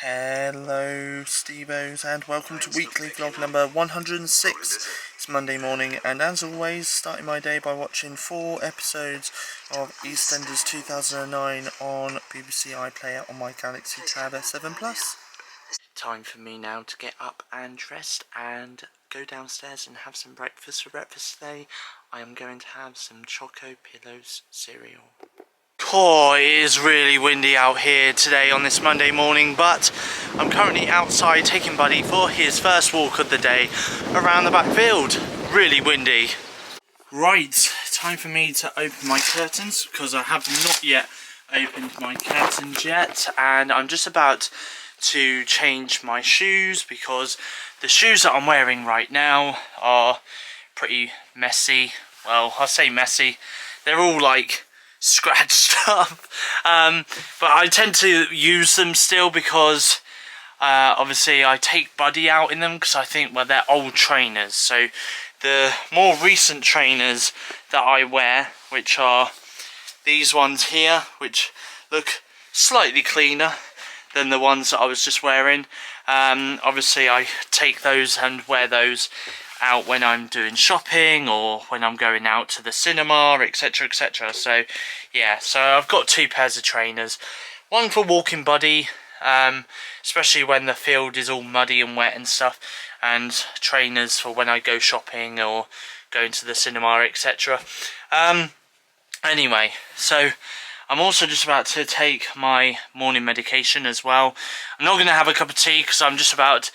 Hello Stevos and welcome to weekly vlog number 106. It's Monday morning and as always starting my day by watching 4 episodes of EastEnders 2009 on BBC iPlayer on my Galaxy Tab S7 Plus. Time for me now to get up and dressed and go downstairs and have some breakfast. For breakfast today I am going to have some Choco Pillows cereal. Oh, it is really windy out here today on this Monday morning, but I'm currently outside taking Buddy for his first walk of the day around the backfield. Really windy. Right, time for me to open my curtains because I have not yet opened my curtains yet, and I'm just about to change my shoes because the shoes that I'm wearing right now are pretty messy. Well, I say messy, they're all like scratched up, but I tend to use them still because obviously I take Buddy out in them because I think, well, they're old trainers. So the more recent trainers that I wear, which are these ones here, which look slightly cleaner than the ones that I was just wearing, obviously I take those and wear those out when I'm doing shopping or when I'm going out to the cinema, etc, etc. So yeah, so I've got 2 pairs of trainers, one for walking Buddy, especially when the field is all muddy and wet and stuff, and trainers for when I go shopping or going to the cinema, etc. Anyway, so I'm also just about to take my morning medication as well. I'm not going to have a cup of tea because I'm just about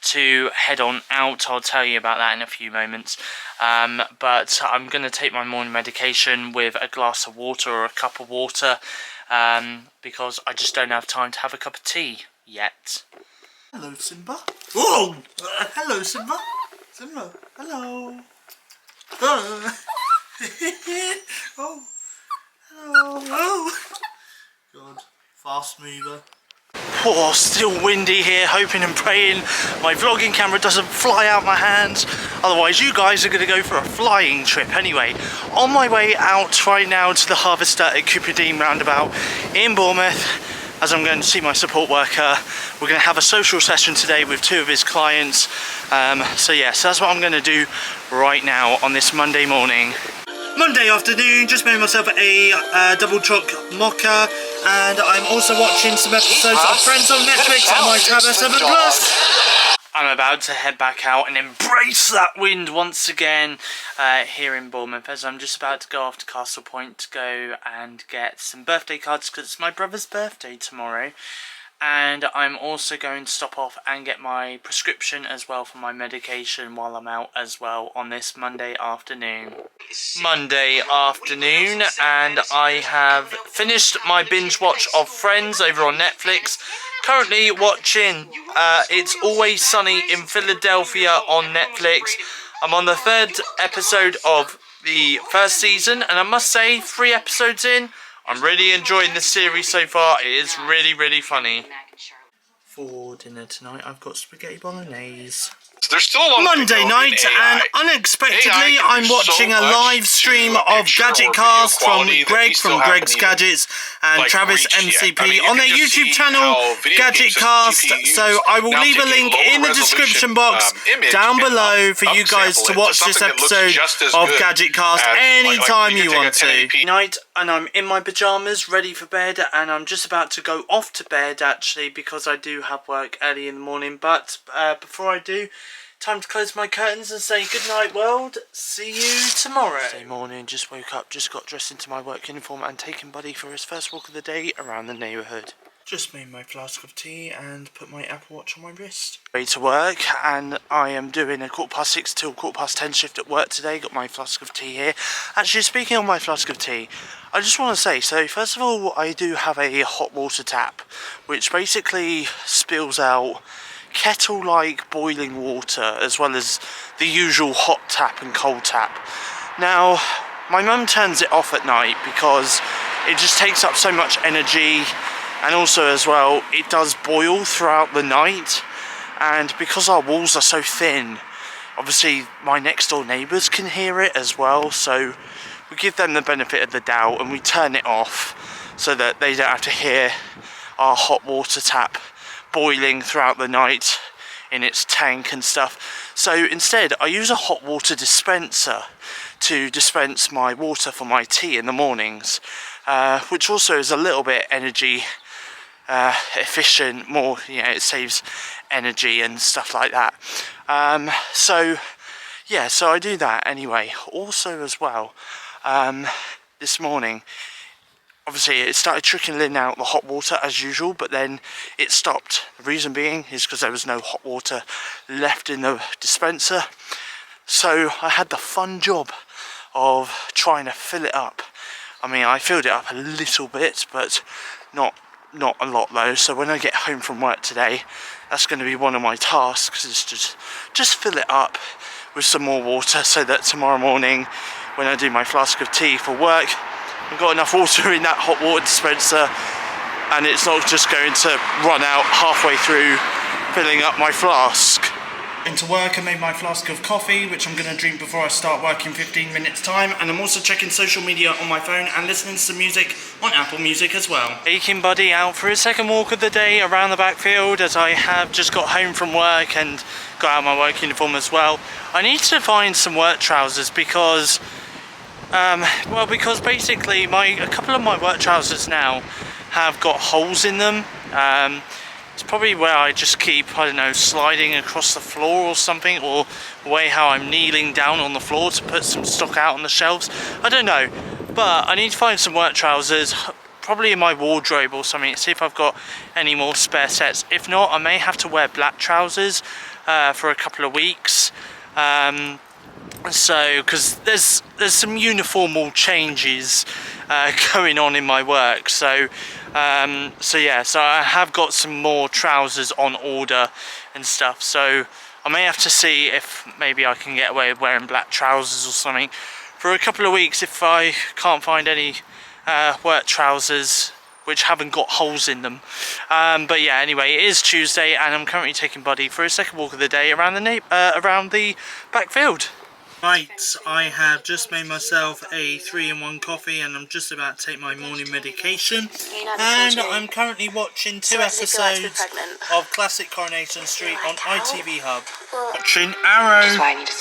to head on out. I'll tell you about that in a few moments, but I'm going to take my morning medication with a glass of water or a cup of water, because I just don't have time to have a cup of tea yet. Hello Simba. Whoa! Hello Simba. Simba, hello. Oh, oh. Hello. Oh. God, fast mover. Oh, still windy here, hoping and praying my vlogging camera doesn't fly out my hands, otherwise you guys are going to go for a flying trip. Anyway, on my way out right now to the Harvester at Cupidine roundabout in Bournemouth, as I'm going to see my support worker. We're going to have a social session today with 2 of his clients, so yes, that's what I'm going to do right now on this Monday morning. Monday afternoon, just made myself a double choc mocha, and I'm also watching some episodes of Friends on Netflix on my Tab S7 Plus. I'm about to head back out and embrace that wind once again here in Bournemouth, as I'm just about to go off to Castle Point to go and get some birthday cards because it's my brother's birthday tomorrow. And I'm also going to stop off and get my prescription as well for my medication while I'm out as well on this Monday afternoon. Monday afternoon, and I have finished my binge watch of Friends over on Netflix. Currently watching It's Always Sunny in Philadelphia on Netflix. I'm on the 3rd episode of the 1st season, and I must say, 3 episodes in, I'm really enjoying this series so far. It is really, really funny. For dinner tonight, I've got spaghetti bolognese. There's still a lot Monday night, and unexpectedly I'm watching a live stream of Gadget Cast from Greg from Greg's Gadgets and Travis MCP on their YouTube channel, Gadget Cast. So I will leave a link in the description box down below for you guys to watch this episode of Gadget Cast anytime you want to. Night, and I'm in my pajamas ready for bed, and I'm just about to go off to bed actually because I do have work early in the morning. But before I do, time to close my curtains and say good night world. See you tomorrow. Wednesday morning, just woke up, just got dressed into my work uniform and taken Buddy for his first walk of the day around the neighbourhood. Just made my flask of tea and put my Apple Watch on my wrist. Way to work, and I am doing a 6:15 till 10:15 shift at work today. Got my flask of tea here. Actually, speaking of my flask of tea, I just want to say, so first of all, I do have a hot water tap, which basically spills out kettle-like boiling water, as well as the usual hot tap and cold tap. Now, my mum turns it off at night because it just takes up so much energy, and also as well, it does boil throughout the night, and because our walls are so thin, obviously my next door neighbours can hear it as well, so we give them the benefit of the doubt and we turn it off so that they don't have to hear our hot water tap boiling throughout the night in its tank and stuff. So instead I use a hot water dispenser to dispense my water for my tea in the mornings, which also is a little bit energy efficient, more, you know, it saves energy and stuff like that. So yeah, so I do that anyway. Also as well, this morning, obviously it started trickling out the hot water as usual, but then it stopped. The reason being is because there was no hot water left in the dispenser. So I had the fun job of trying to fill it up. I mean, I filled it up a little bit, but not a lot though. So when I get home from work today, that's going to be one of my tasks, is just fill it up with some more water, so that tomorrow morning when I do my flask of tea for work, I've got enough water in that hot water dispenser and it's not just going to run out halfway through filling up my flask. Into work, I made my flask of coffee, which I'm going to drink before I start work in 15 minutes time, and I'm also checking social media on my phone and listening to some music on Apple Music as well. Taking Buddy out for his second walk of the day around the backfield, as I have just got home from work and got out my work uniform as well. I need to find some work trousers because basically a couple of my work trousers now have got holes in them. It's probably where I just keep, I don't know, sliding across the floor or something, or the way how I'm kneeling down on the floor to put some stock out on the shelves. I don't know, but I need to find some work trousers, probably in my wardrobe or something, see if I've got any more spare sets. If not, I may have to wear black trousers for a couple of weeks. So, because there's some uniformal changes going on in my work, so yeah, so I have got some more trousers on order and stuff, so I may have to see if maybe I can get away with wearing black trousers or something for a couple of weeks if I can't find any work trousers which haven't got holes in them. But yeah, anyway, it is Tuesday and I'm currently taking Buddy for his second walk of the day around the backfield. Right, I have just made myself a 3-in-1 coffee and I'm just about to take my morning medication. And I'm currently watching 2 episodes of Classic Coronation Street on ITV Hub. Watching Arrow,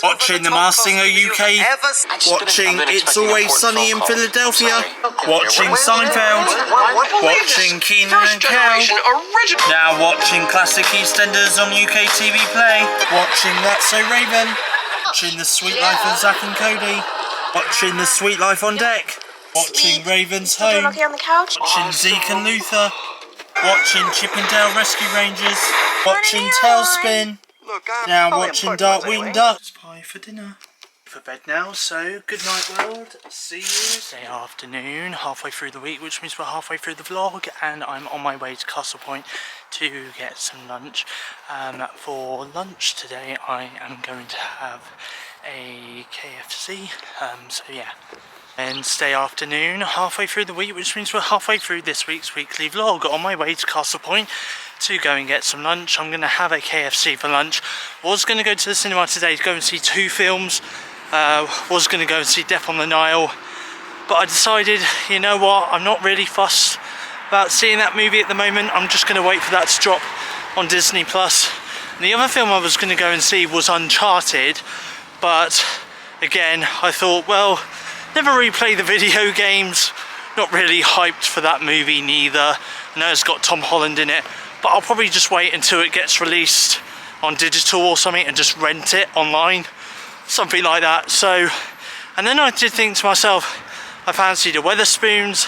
watching The Masked Singer UK, watching It's Always Sunny in Philadelphia, watching Seinfeld, watching Kenan and Kel, now watching Classic EastEnders on UK TV Play, watching That's So Raven, watching The Sweet Life of Zack and Cody, watching The Sweet Life on Deck, watching Raven's Home, watching Zeke and Luther, watching Chip and Dale Rescue Rangers, watching Tailspin, now watching Darkwing Duck. It's pie for dinner. For bed now, so good night world, see you. Thursday afternoon, halfway through the week, which means we're halfway through the vlog, and I'm on my way to Castle Point to get some lunch. For lunch today I am going to have a KFC, so yeah. Wednesday afternoon, halfway through the week, which means we're halfway through this week's weekly vlog. On my way to Castle Point to go and get some lunch. I'm going to have a KFC for lunch. Was going to go to the cinema today to go and see 2 films. Was going to go and see Death on the Nile, but I decided, you know what, I'm not really fussed about seeing that movie at the moment. I'm just going to wait for that to drop on Disney Plus. And the other film I was going to go and see was Uncharted, but again I thought, well, never really played the video games, not really hyped for that movie neither. I know it's got Tom Holland in it, but I'll probably just wait until it gets released on digital or something and just rent it online, something like that. So, and then I did think to myself, I fancied a Wetherspoons,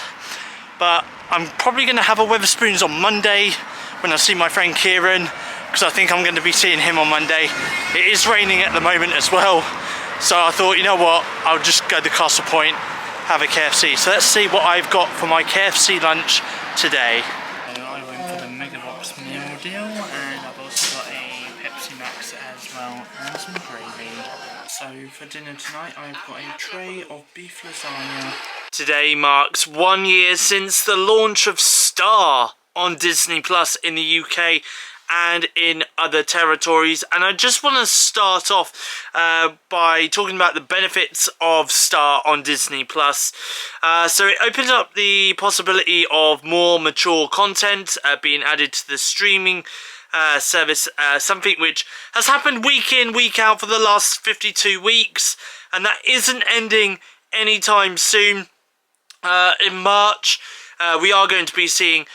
but I'm probably going to have a Wetherspoons on Monday when I see my friend Kieran, because I think I'm going to be seeing him on Monday. It is raining at the moment as well, so I thought, you know what, I'll just go to Castle Point, have a KFC. So let's see what I've got for my KFC lunch today. I went for the Mega Box meal deal, and I've also got a Pepsi Max as well, and some gravy. So for dinner tonight, I've got a tray of beef lasagna. Today marks 1 year since the launch of Star on Disney Plus in the UK and in other territories, and I just want to start off by talking about the benefits of Star on Disney Plus. So it opens up the possibility of more mature content being added to the streaming service, something which has happened week in, week out for the last 52 weeks, and that isn't ending anytime soon. In March, we are going to be seeing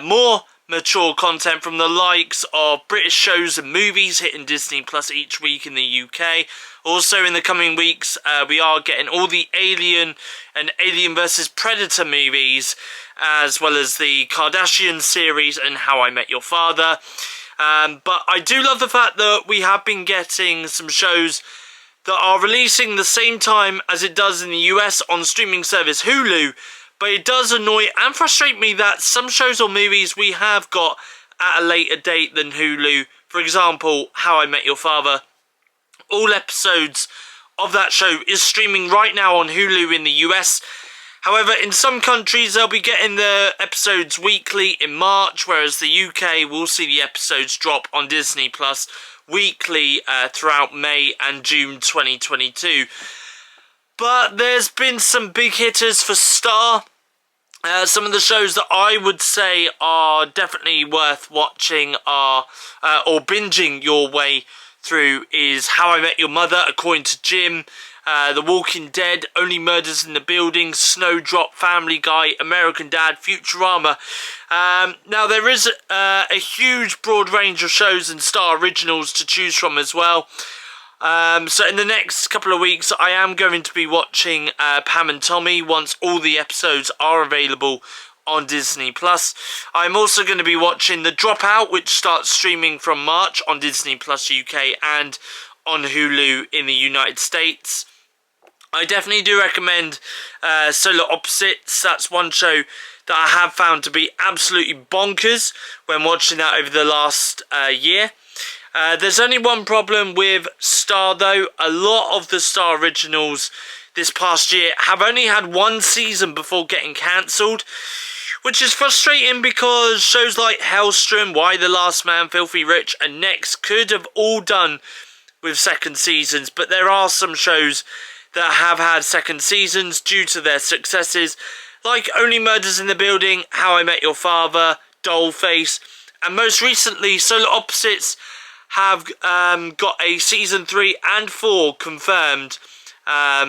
more mature content from the likes of British shows and movies hitting Disney Plus each week in the UK. Also in the coming weeks, we are getting all the Alien and Alien vs Predator movies, as well as the Kardashian series and How I Met Your Father. But I do love the fact that we have been getting some shows that are releasing the same time as it does in the US on streaming service Hulu. But it does annoy and frustrate me that some shows or movies we have got at a later date than Hulu. For example, How I Met Your Father. All episodes of that show is streaming right now on Hulu in the US. However, in some countries they'll be getting the episodes weekly in March, whereas the UK will see the episodes drop on Disney Plus weekly throughout May and June 2022. But there's been some big hitters for Star. Some of the shows that I would say are definitely worth watching are, or binging your way through, is How I Met Your Mother, According to Jim, The Walking Dead, Only Murders in the Building, Snowdrop, Family Guy, American Dad, Futurama. Now there is a huge broad range of shows and Star originals to choose from as well. So in the next couple of weeks I am going to be watching Pam and Tommy once all the episodes are available on Disney Plus. I'm also going to be watching The Dropout, which starts streaming from March on Disney Plus UK and on Hulu in the United States. I definitely do recommend Solar Opposites. That's one show that I have found to be absolutely bonkers when watching that over the last year. There's only one problem with Star though. A lot of the Star originals this past year have only had one season before getting cancelled, which is frustrating because shows like Hellstrom, Why the Last Man, Filthy Rich and Next could have all done with second seasons, but there are some shows that have had second seasons due to their successes, like Only Murders in the Building, How I Met Your Father, Dollface, and most recently Solar Opposites have got a season 3 and 4 confirmed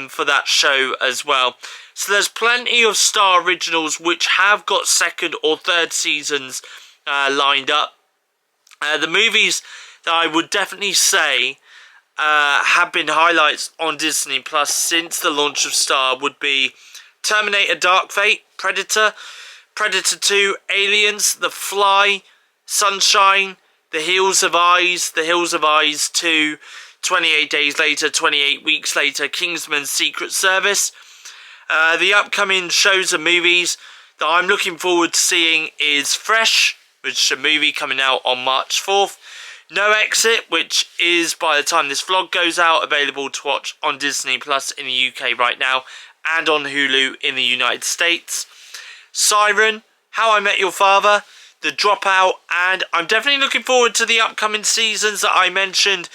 for that show as well. So there's plenty of Star originals which have got second or third seasons lined up. The movies that I would definitely say have been highlights on Disney Plus since the launch of Star would be Terminator Dark Fate, Predator, Predator 2, Aliens, The Fly, Sunshine, The Hills of Eyes, The Hills of Eyes 2, 28 Days Later, 28 Weeks Later, Kingsman's Secret Service. The upcoming shows and movies that I'm looking forward to seeing is Fresh, which is a movie coming out on March 4th. No Exit, which is, by the time this vlog goes out, available to watch on Disney Plus in the UK right now and on Hulu in the United States. Siren, How I Met Your Father, The Dropout, and I'm definitely looking forward to the upcoming seasons that I mentioned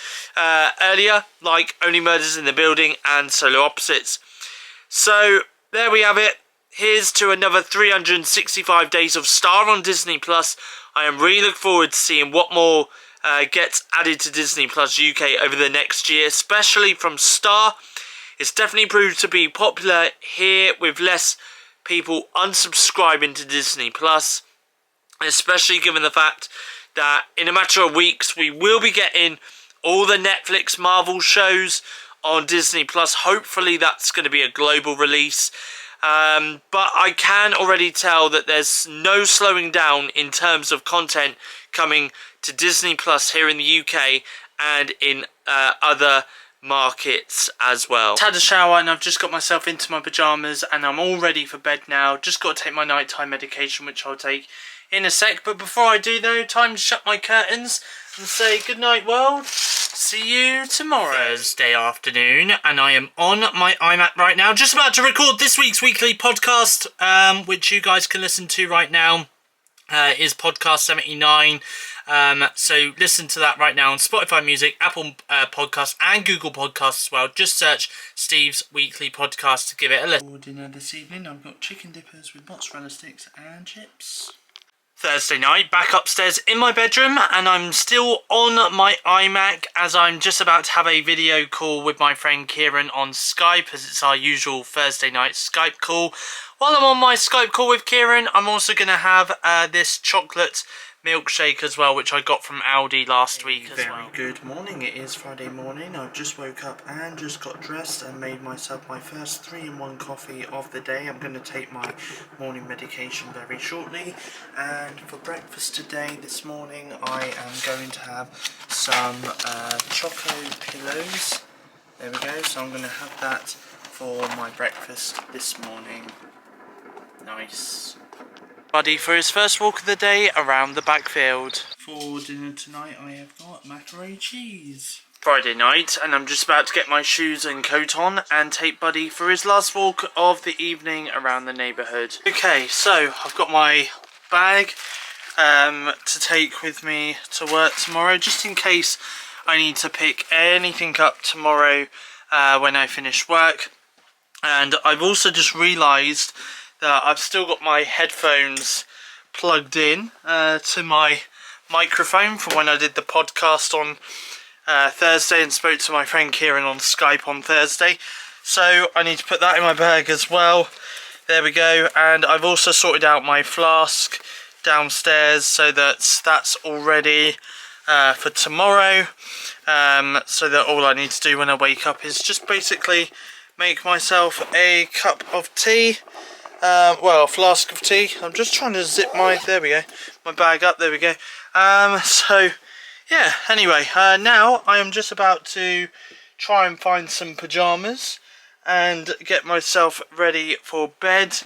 earlier, like Only Murders in the Building and Solar Opposites. So there we have it. Here's to another 365 days of Star on Disney Plus. I am really looking forward to seeing what more gets added to Disney Plus UK over the next year, especially from Star. It's definitely proved to be popular here with less people unsubscribing to Disney Plus, especially given the fact that in a matter of weeks we will be getting all the Netflix Marvel shows on Disney Plus. Hopefully that's going to be a global release. But I can already tell that there's no slowing down in terms of content coming to Disney Plus here in the UK and in other markets as well. Had a shower and I've just got myself into my pyjamas and I'm all ready for bed now. Just got to take my nighttime medication, which I'll take in a sec. But before I do though, time to shut my curtains and say goodnight world. See you tomorrow. Thursday afternoon, and I am on my iMac right now, just about to record this week's weekly podcast, which you guys can listen to right now. Is podcast 79. So listen to that right now on Spotify Music, Apple Podcasts and Google Podcasts as well. Just search Steve's Weekly Podcast to give it a listen. For dinner this evening I've got chicken dippers with mozzarella sticks and chips. Thursday night, back upstairs in my bedroom, and I'm still on my iMac as I'm just about to have a video call with my friend Kieran on Skype, as it's our usual Thursday night Skype call. While I'm on my Skype call with Kieran, I'm also going to have this chocolate milkshake as well, which I got from Aldi last week as well. Very good morning. It is Friday morning. I've just woke up and just got dressed and made myself my first 3-in-1 coffee of the day. I'm going to take my morning medication very shortly. And for breakfast today, this morning, I am going to have some Choco Pillows. There we go. So I'm going to have that for my breakfast this morning. Nice. Buddy for his first walk of the day around the backfield. For dinner tonight I have got macaroni cheese. Friday night, and I'm just about to get my shoes and coat on and take Buddy for his last walk of the evening around the neighbourhood. Okay, so I've got my bag to take with me to work tomorrow, just in case I need to pick anything up tomorrow when I finish work. And I've also just realised that I've still got my headphones plugged in to my microphone from when I did the podcast on Thursday and spoke to my friend Kieran on Skype on Thursday. So I need to put that in my bag as well. There we go. And I've also sorted out my flask downstairs so that that's all ready for tomorrow. So that all I need to do when I wake up is just basically make myself a cup of tea. Well, a flask of tea. I'm just trying to zip my bag up. There we go. So yeah, anyway, now I am just about to try and find some pyjamas and get myself ready for bed,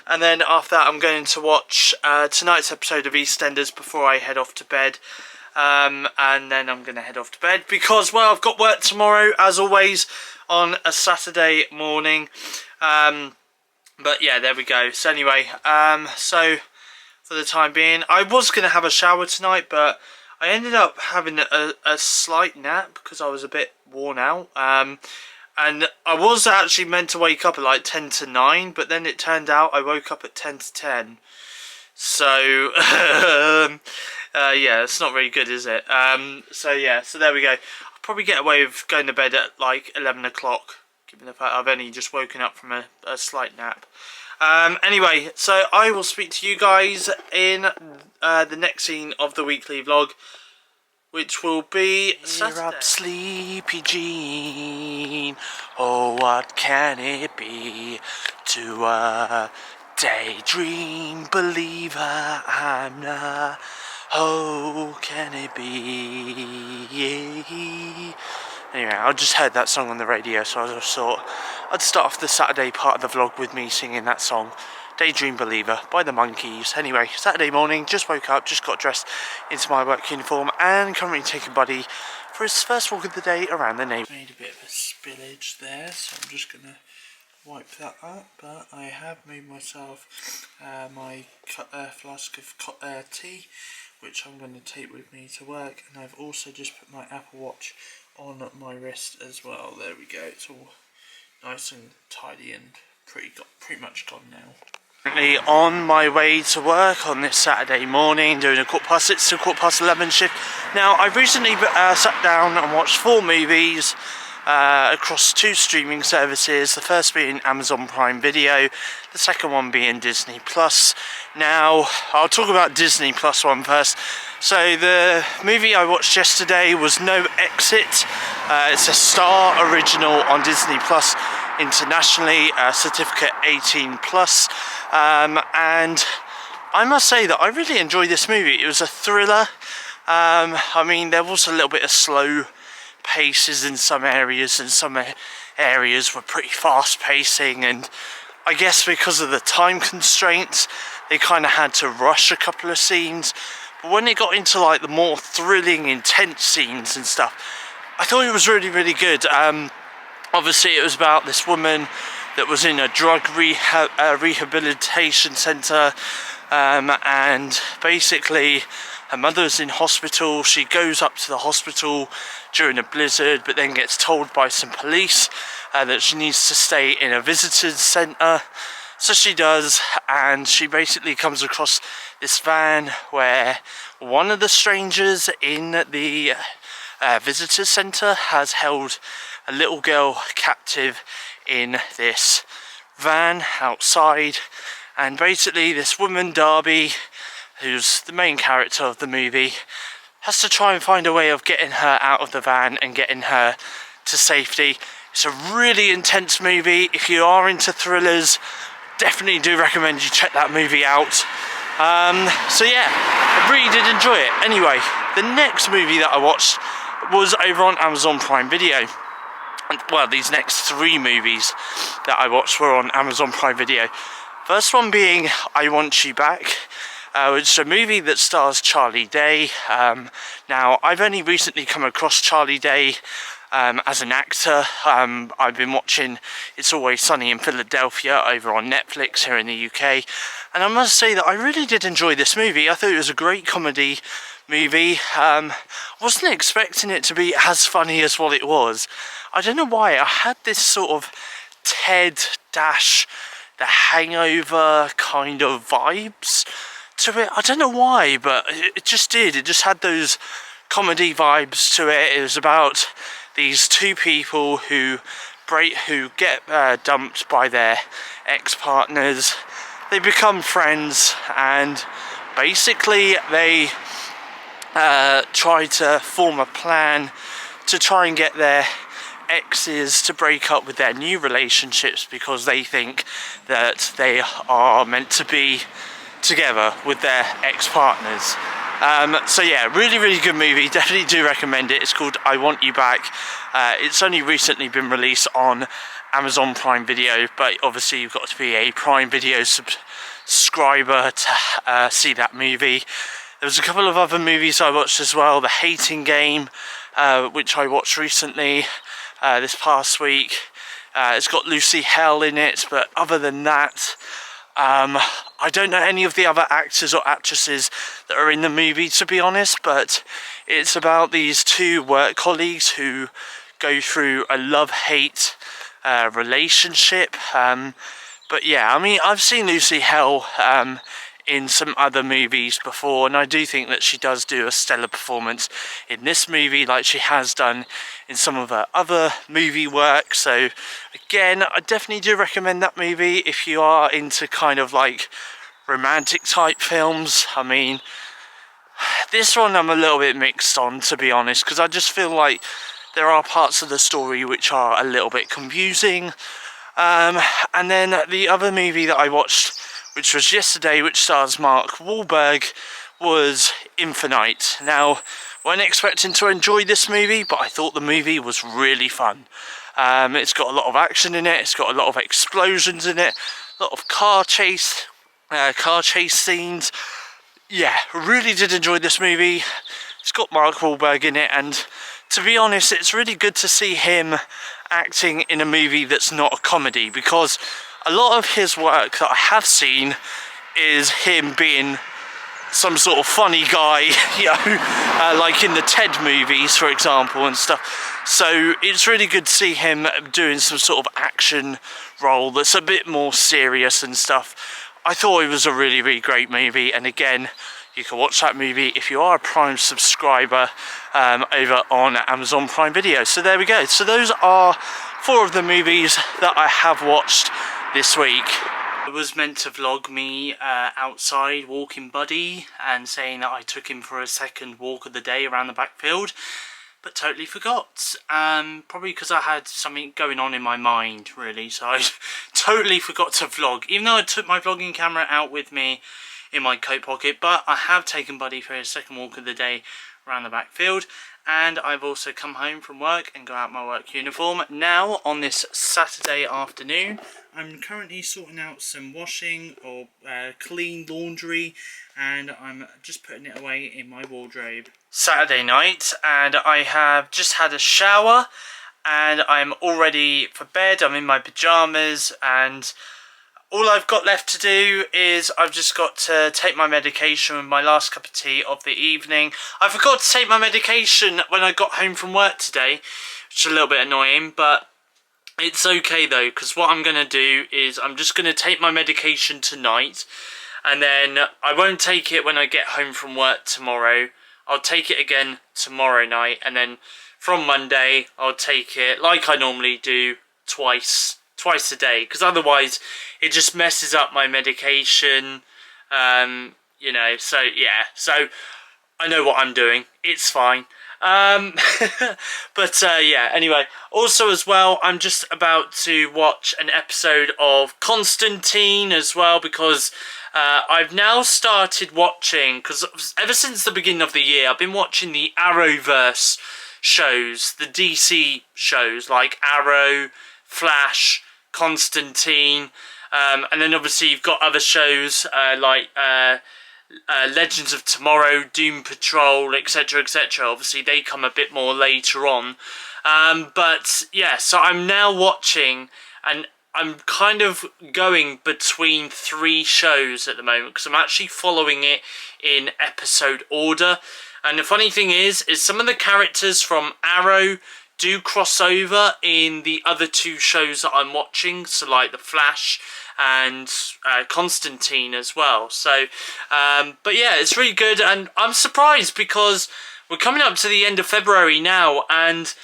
and then after that I'm going to watch tonight's episode of EastEnders before I head off to bed. And then I'm going to head off to bed because, well, I've got work tomorrow as always on a Saturday morning. But yeah, there we go. So anyway, so for the time being, I was going to have a shower tonight, but I ended up having a slight nap because I was a bit worn out. And I was actually meant to wake up at like 10 to 9, but then it turned out I woke up at 10 to 10. So, yeah, it's not very good, is it? So yeah, so there we go. I'll probably get away with going to bed at like 11 o'clock. Given the fact I've only just woken up from a slight nap. Anyway, so I will speak to you guys in the next scene of the weekly vlog, which will be Saturday. Cheer up, sleepy Jean. Oh, what can it be to a daydream believer? I'm not. Oh, can it be? Anyway, I just heard that song on the radio, so I just thought I'd start off the Saturday part of the vlog with me singing that song, Daydream Believer by the Monkees. Anyway, Saturday morning, just woke up, just got dressed into my work uniform, and currently taking Buddy for his first walk of the day around the neighbourhood. Made a bit of a spillage there, so I'm just going to wipe that up, but I have made myself my flask of tea, which I'm going to take with me to work, and I've also just put my Apple Watch on my wrist as well. There we go, it's all nice and tidy and pretty much gone now. Currently on my way to work on this Saturday morning, doing a 6:15 to 11:15 shift. Now, I've recently sat down and watched 4 movies across 2 streaming services, the first being Amazon Prime Video, the second one being Disney Plus. Now, I'll talk about Disney Plus one first. So the movie I watched yesterday was No Exit. It's a Star original on Disney Plus internationally, certificate 18 plus, and I must say that I really enjoyed this movie. It was a thriller. I mean, there was a little bit of slow paces in some areas, and some areas were pretty fast pacing, and I guess because of the time constraints they kind of had to rush a couple of scenes. But when it got into like the more thrilling, intense scenes and stuff, I thought it was really, really good. Obviously it was about this woman that was in a drug rehabilitation centre, and basically her mother's in hospital. She goes up to the hospital during a blizzard, but then gets told by some police that she needs to stay in a visitor's centre. So she does, and she basically comes across this van where one of the strangers in the visitor centre has held a little girl captive in this van outside, and basically this woman, Darby, who's the main character of the movie, has to try and find a way of getting her out of the van and getting her to safety. It's a really intense movie. If you are into thrillers, definitely do recommend you check that movie out. So yeah, I really did enjoy it. Anyway, the next movie that I watched was over on Amazon Prime Video. Well, these next 3 movies that I watched were on Amazon Prime Video. First one being I Want You Back, which is a movie that stars Charlie Day. Now, I've only recently come across Charlie Day as an actor. I've been watching It's Always Sunny in Philadelphia over on Netflix here in the UK, and I must say that I really did enjoy this movie. I thought it was a great comedy movie. Wasn't expecting it to be as funny as what it was. I don't know why, I had this sort of Ted dash The Hangover kind of vibes to it. I don't know why, but it just did. It just had those comedy vibes to it. It was about these 2 people who get dumped by their ex-partners. They become friends, and basically they try to form a plan to try and get their exes to break up with their new relationships because they think that they are meant to be together with their ex-partners. So yeah, really good movie. Definitely do recommend it. It's called I Want You Back. It's only recently been released on Amazon Prime Video, but obviously you've got to be a Prime Video subscriber to see that movie. There was a couple of other movies I watched as well. The Hating Game, which I watched recently this past week. It's got Lucy Hale in it, but other than that, I don't know any of the other actors or actresses that are in the movie, to be honest, but it's about these 2 work colleagues who go through a love-hate relationship. But yeah, I mean, I've seen Lucy Hale in some other movies before, and I do think that she does do a stellar performance in this movie like she has done in some of her other movie work. So again, I definitely do recommend that movie if you are into kind of like romantic type films. I mean, this one I'm a little bit mixed on, to be honest, because I just feel like there are parts of the story which are a little bit confusing. And then the other movie that I watched, which was yesterday, which stars Mark Wahlberg, was Infinite. Now, weren't expecting to enjoy this movie, but I thought the movie was really fun. It's got a lot of action in it, it's got a lot of explosions in it, a lot of car chase scenes. Yeah, really did enjoy this movie. It's got Mark Wahlberg in it, and to be honest, it's really good to see him acting in a movie that's not a comedy, because a lot of his work that I have seen is him being some sort of funny guy, you know, like in the Ted movies, for example, and stuff. So it's really good to see him doing some sort of action role that's a bit more serious and stuff. I thought it was a really great movie, and again, you can watch that movie if you are a Prime subscriber over on Amazon Prime Video. So there we go. So those are 4 of the movies that I have watched this week. I was meant to vlog me outside walking Buddy and saying that I took him for a second walk of the day around the backfield, but totally forgot. Probably because I had something going on in my mind, really, so I totally forgot to vlog, even though I took my vlogging camera out with me in my coat pocket. But I have taken Buddy for his second walk of the day around the backfield, and I've also come home from work and got out my work uniform. Now, on this Saturday afternoon, I'm currently sorting out some washing or clean laundry, and I'm just putting it away in my wardrobe. Saturday night, and I have just had a shower, and I'm all ready for bed. I'm in my pyjamas, and all I've got left to do is I've just got to take my medication with my last cup of tea of the evening. I forgot to take my medication when I got home from work today, which is a little bit annoying, but It's okay though, because what I'm going to do is I'm just going to take my medication tonight, and then I won't take it when I get home from work tomorrow. I'll take it again tomorrow night, and then from Monday I'll take it like I normally do twice a day, because otherwise it just messes up my medication. You know, so yeah, so I know what I'm doing. It's fine. But yeah, anyway, also as well, I'm just about to watch an episode of Constantine as well, because I've now started watching, because ever since the beginning of the year I've been watching the Arrowverse shows, the DC shows like Arrow, Flash, Constantine, and then obviously you've got other shows like Legends of Tomorrow, Doom Patrol, etc, etc. Obviously they come a bit more later on, but yeah, so I'm now watching, and I'm kind of going between 3 shows at the moment, because I'm actually following it in episode order. And the funny thing is some of the characters from Arrow do cross over in the other 2 shows that I'm watching, so like The Flash and Constantine as well. So, but yeah, it's really good, and I'm surprised because we're coming up to the end of February now, and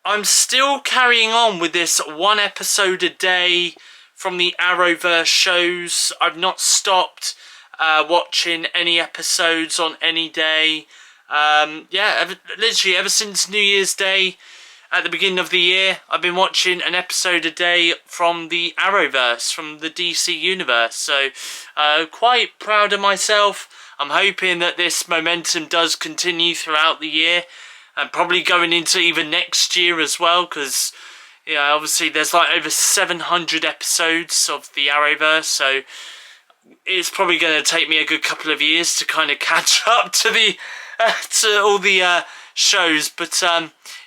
I'm still carrying on with this 1 episode a day from the Arrowverse shows. I've not stopped watching any episodes on any day. Yeah, literally ever since New Year's Day at the beginning of the year, I've been watching an episode a day from the Arrowverse, from the DC universe. So, quite proud of myself. I'm hoping that this momentum does continue throughout the year, and probably going into even next year as well, because, yeah, obviously there's like over 700 episodes of the Arrowverse, so it's probably going to take me a good couple of years to kind of catch up to the to all the shows. But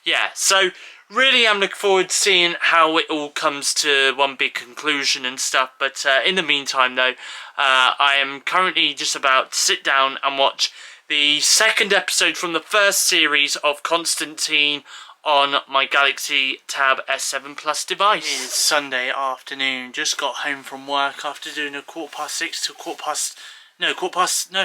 yeah, so really I'm looking forward to seeing how it all comes to one big conclusion and stuff. But in the meantime though, I am currently just about to sit down and watch the 2nd episode from the 1st series of Constantine on my Galaxy Tab S7 Plus device. It is Sunday afternoon, just got home from work after doing a 6:15 to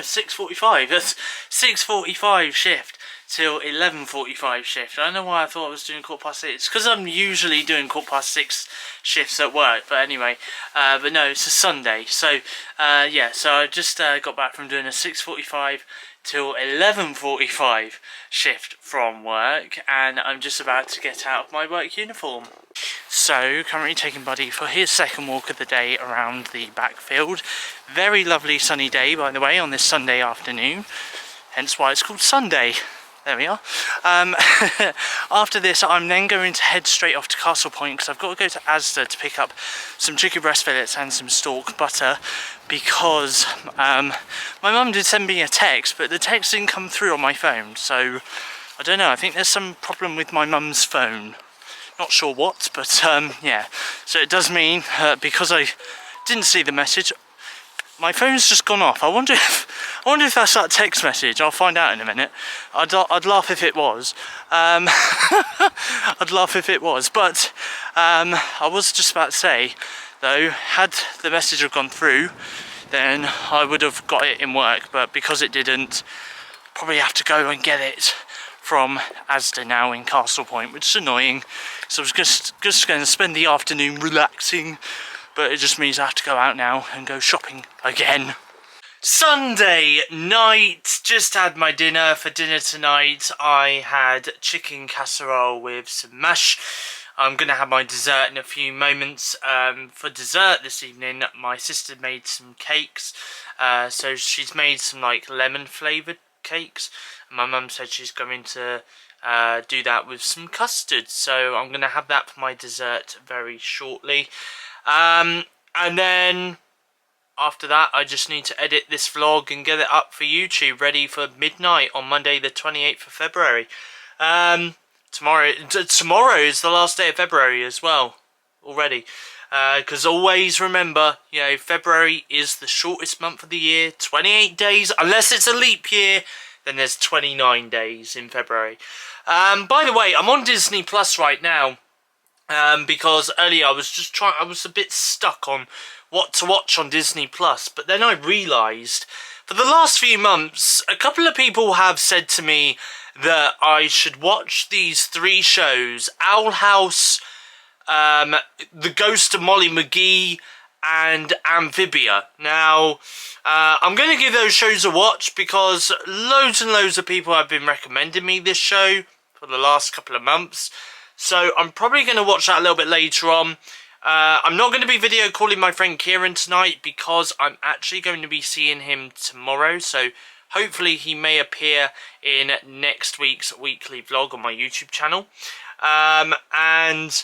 6:45. That's 6:45 shift till 11:45 shift. I don't know why I thought I was doing 6:15. It's because I'm usually doing 6:15 shifts at work, but anyway, but no, it's a Sunday, so yeah, so I just got back from doing a 6:45 till 11:45 shift from work, and I'm just about to get out of my work uniform. So, currently taking Buddy for his 2nd walk of the day around the backfield. Very lovely sunny day, by the way, on this Sunday afternoon, hence why it's called Sunday. There we are. After this, I'm then going to head straight off to Castle Point, because I've got to go to Asda to pick up some chicken breast fillets and some stork butter, because my mum did send me a text, but the text didn't come through on my phone, so I don't know, I think there's some problem with my mum's phone. Not sure what, but yeah, so it does mean because I didn't see the message, my phone's just gone off. I wonder if that's that text message. I'll find out in a minute. I'd laugh if it was. I'd laugh if it was. But I was just about to say, though, had the message have gone through, then I would have got it in work. But because it didn't, probably have to go and get it from Asda now in Castle Point, which is annoying. So I was just going to spend the afternoon relaxing, but it just means I have to go out now and go shopping again. Sunday night, just had my dinner. For dinner tonight, I had chicken casserole with some mash. I'm going to have my dessert in a few moments. For dessert this evening, my sister made some cakes. So she's made some like lemon flavoured cakes. And my mum said she's going to do that with some custard. So I'm going to have that for my dessert very shortly. And then after that, I just need to edit this vlog and get it up for YouTube, ready for midnight on Monday the 28th of February. Tomorrow is the last day of February as well, already. Because always remember, you know, February is the shortest month of the year, 28 days, unless it's a leap year, then there's 29 days in February. By the way, I'm on Disney Plus right now. because earlier I was a bit stuck on what to watch on Disney Plus, but then I realised for the last few months, a couple of people have said to me that I should watch these 3 shows: Owl House, The Ghost of Molly McGee, and Amphibia. Now, I'm going to give those shows a watch because loads and loads of people have been recommending me this show for the last couple of months. So I'm probably going to watch that a little bit later on. I'm not going to be video calling my friend Kieran tonight because I'm actually going to be seeing him tomorrow. So hopefully he may appear in next week's weekly vlog on my YouTube channel. And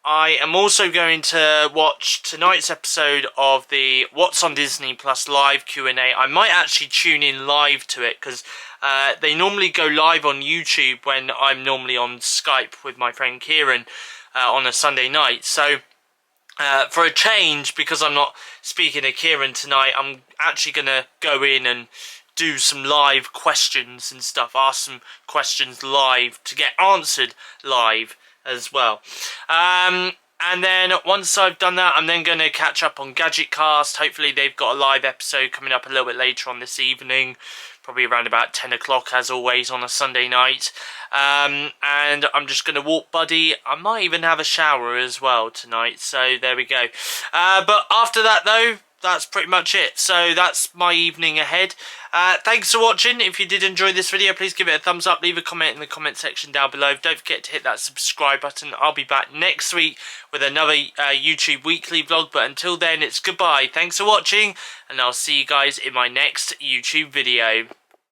I am also going to watch tonight's episode of the What's on Disney Plus live Q&A. I might actually tune in live to it because they normally go live on YouTube when I'm normally on Skype with my friend Kieran on a Sunday night. So for a change, because I'm not speaking to Kieran tonight, I'm actually going to go in and do some live questions and stuff, ask some questions live to get answered live as well. And then once I've done that, I'm then going to catch up on Gadgetcast. Hopefully they've got a live episode coming up a little bit later on this evening, probably around about 10 o'clock as always on a Sunday night. And I'm just going to walk Buddy. I might even have a shower as well tonight, so there we go. But after that though, that's pretty much it. So that's my evening ahead. Thanks for watching. If you did enjoy this video, please give it a thumbs up. Leave a comment in the comment section down below. Don't forget to hit that subscribe button. I'll be back next week with another YouTube weekly vlog. But until then, it's goodbye. Thanks for watching, and I'll see you guys in my next YouTube video.